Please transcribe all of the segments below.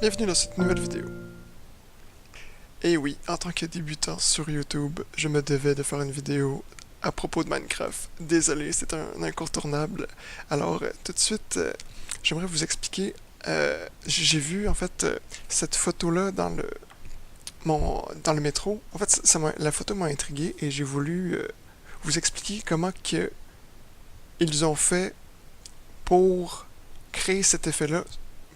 Bienvenue dans cette nouvelle vidéo. Et oui, en tant que débutant sur YouTube, je me devais de faire une vidéo à propos de Minecraft. Désolé, c'est un incontournable. Alors, tout de suite, j'aimerais vous expliquer. J'ai vu en fait cette photo-là dans le métro. En fait, la photo m'a intrigué et j'ai voulu vous expliquer comment que ils ont fait pour créer cet effet-là,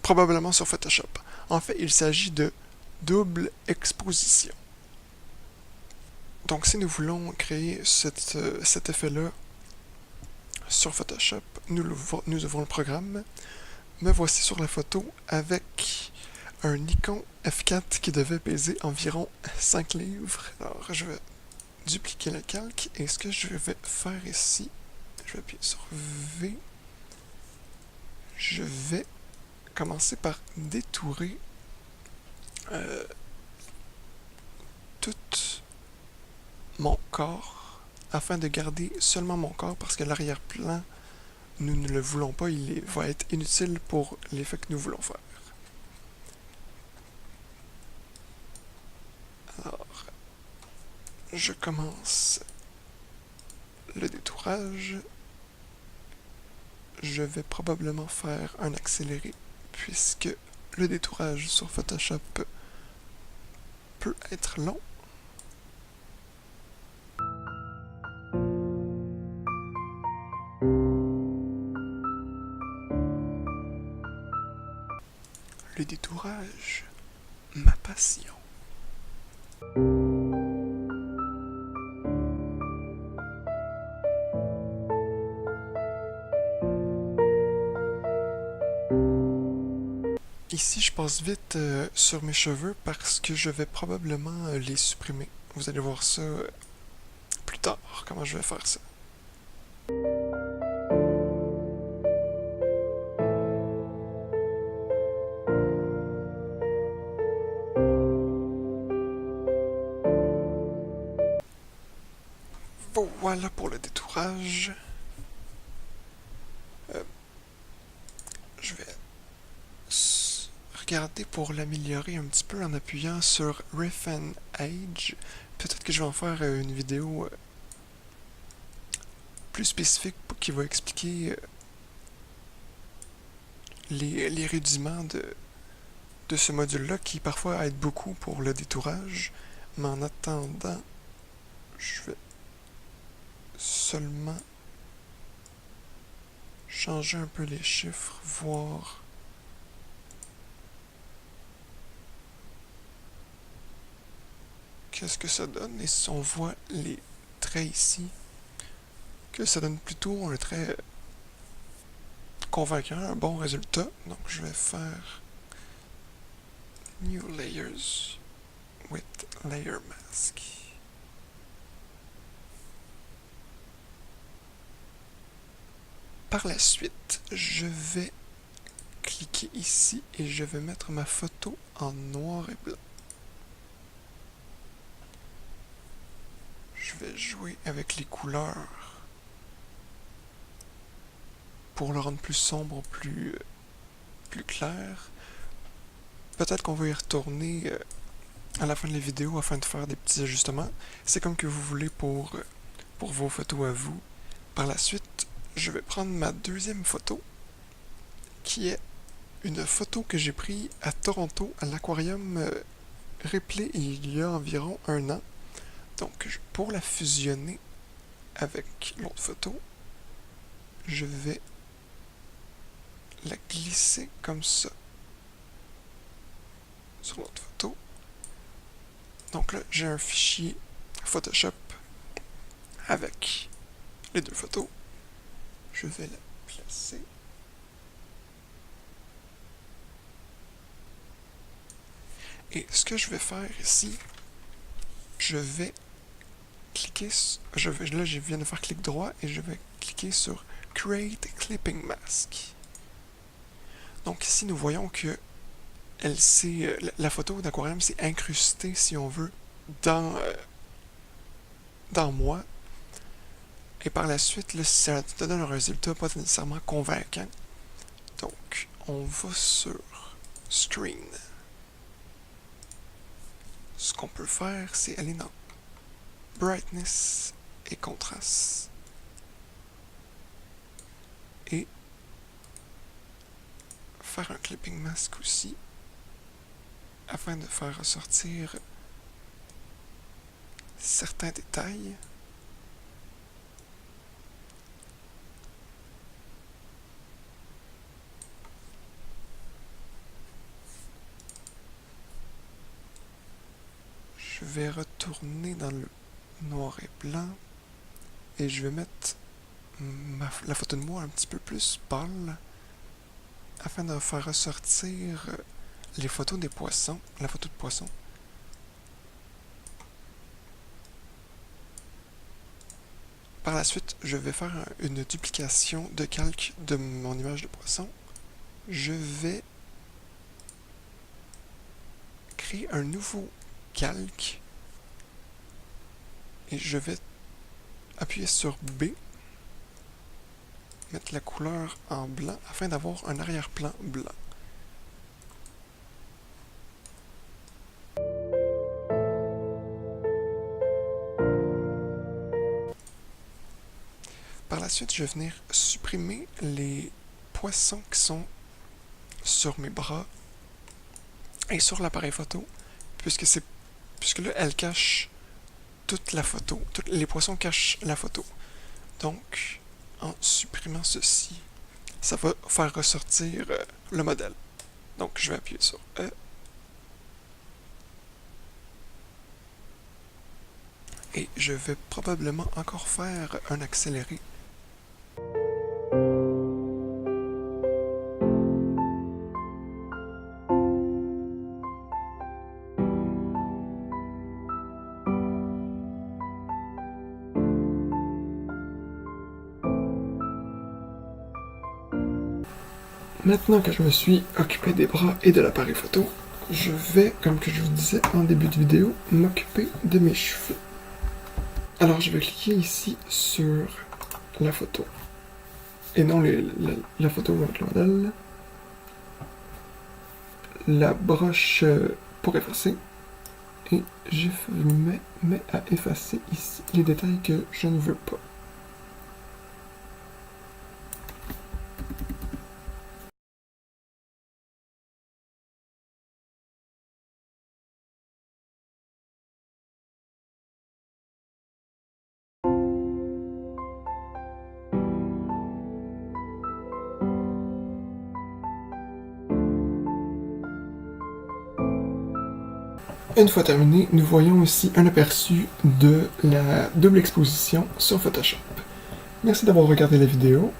probablement sur Photoshop. En fait, il s'agit de double exposition. Donc, si nous voulons créer cet effet-là sur Photoshop, nous ouvrons le programme. Me voici sur la photo avec un Nikon F4 qui devait peser environ 5 livres. Alors, je vais dupliquer le calque et ce que je vais faire ici, je vais appuyer sur V. Je vais commencer par détourer tout mon corps afin de garder seulement mon corps parce que l'arrière-plan, nous ne le voulons pas, il va être inutile pour l'effet que nous voulons faire. Alors, je commence le détourage. Je vais probablement faire un accéléré puisque le détourage sur Photoshop peut être long. Le détourage, ma passion. Ici, je passe vite sur mes cheveux parce que je vais probablement les supprimer. Vous allez voir ça plus tard, comment je vais faire ça. Voilà pour le détourage. Je vais regarder pour l'améliorer un petit peu en appuyant sur Riff and Age. Peut-être que je vais en faire une vidéo plus spécifique qui va expliquer les rudiments de ce module-là qui parfois aide beaucoup pour le détourage. Mais en attendant, je vais seulement changer un peu les chiffres, voir qu'est-ce que ça donne. Et si on voit les traits ici, que ça donne plutôt un trait convaincant, un bon résultat. Donc je vais faire New Layers with Layer Mask. Par la suite, je vais cliquer ici et je vais mettre ma photo en noir et blanc. Je vais jouer avec les couleurs pour le rendre plus sombre, plus clair. Peut-être qu'on va y retourner à la fin de la vidéo afin de faire des petits ajustements. C'est comme que vous voulez pour vos photos à vous. Par la suite, je vais prendre ma deuxième photo, qui est une photo que j'ai prise à Toronto, à l'aquarium Ripley, il y a environ 1 an. Donc, pour la fusionner avec l'autre photo, je vais la glisser comme ça sur l'autre photo. Donc là, j'ai un fichier Photoshop avec les deux photos. Je vais la placer. Et ce que je vais faire ici, je vais cliquer, là je viens de faire clic droit et je vais cliquer sur Create Clipping Mask. Donc ici nous voyons que la photo d'aquarium s'est incrustée, si on veut, dans moi. Et par la suite, là, ça te donne un résultat pas nécessairement convaincant. Donc, on va sur Screen. ce qu'on peut faire, c'est aller dans Brightness et Contraste. Et faire un clipping mask aussi, afin de faire ressortir certains détails. Je vais retourner dans le noir et blanc et je vais mettre la photo de moi un petit peu plus pâle afin de faire ressortir les photos des poissons, la photo de poisson. Par la suite, je vais faire une duplication de calque de mon image de poisson. Je vais créer un nouveau calque et je vais appuyer sur B, mettre la couleur en blanc afin d'avoir un arrière-plan blanc. Par la suite, je vais venir supprimer les poissons qui sont sur mes bras et sur l'appareil photo, puisque là, elle cache toute la photo. Les poissons cachent la photo. Donc, en supprimant ceci, ça va faire ressortir le modèle. Donc, je vais appuyer sur E. Et je vais probablement encore faire un accéléré. Maintenant que je me suis occupé des bras et de l'appareil photo, je vais, comme que je vous disais en début de vidéo, m'occuper de mes cheveux. Alors je vais cliquer ici sur la photo, et non la photo avec le modèle, la broche pour effacer, et je me mets à effacer ici les détails que je ne veux pas. Une fois terminé, nous voyons ici un aperçu de la double exposition sur Photoshop. Merci d'avoir regardé la vidéo.